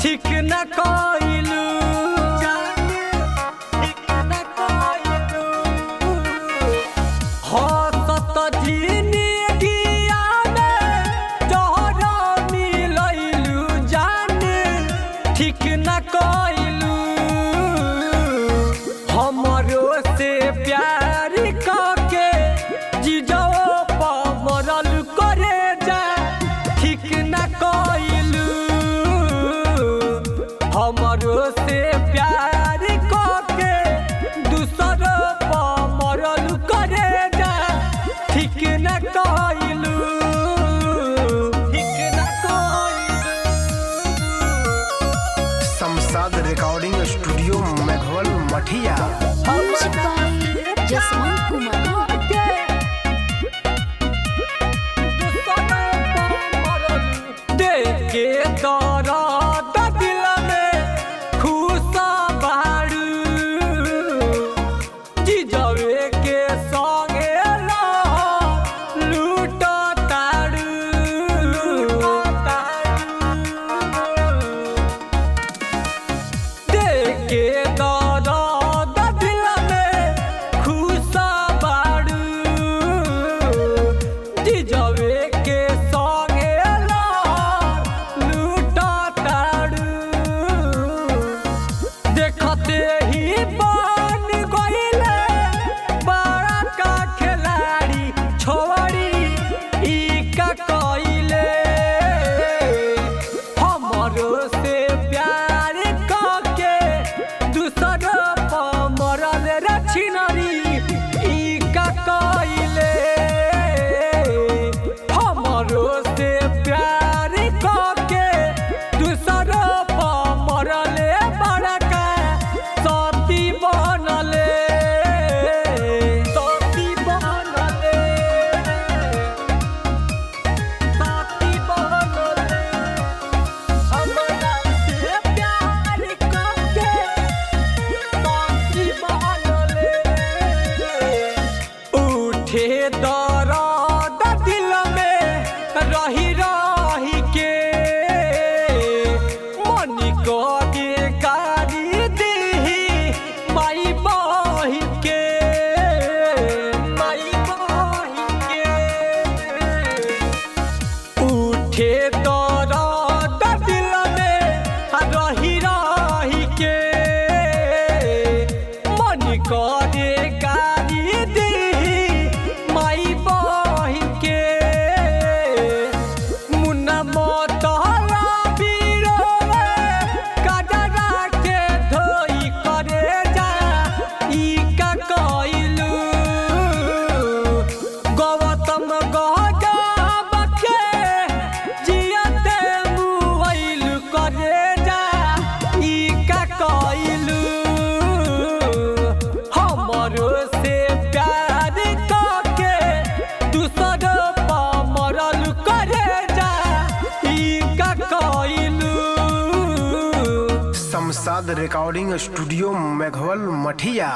ठीक न कइलू हसत जिंदगिया में तोहरा मिलैलू जान ठीक न कइलू हमरो से प्यार करके जीजो पर मरल करे जा ठीक न कइलू हमरो से प्यार करके दूसर पर मरल करे जा ठीक न कइलू शमशाद रिकॉर्डिंग स्टूडियो मेघवल मठिया। जसवंत कुमार देख के दर्द दिल में खुश बारू जीजवे के संगे लूट तारू देख के दर्द दिल में खुश बारू जीजवे के संगे लूट तारू देखते ही बन गइले बड़ा का खिलाड़ी छोड़ी ई का कइले हमरो से प्यार करके दूसर पर मरल रछिनरी ई का कइले हमरो से प्यार करके दूसर पर मरले बड़का सती बनले हमरा से प्यार करके सती बनले उठे दर्द दिल में रही रही के मन के गाड़ी दीही माई बही के उठे दर्द दिल में रही रही के मन करे गाड़ी दीही माई बही के मुन्ना मोतहरा बीरोवे कजरा के धोई करे जा ई का कइलू गौतम गजब के जियते मुइल करे जा ई का कइलू हमरो से प्यार करके दूसर पर मरल करे जा ई का कइलू शमशाद रिकॉर्डिंग स्टूडियो मेघवल मठिया।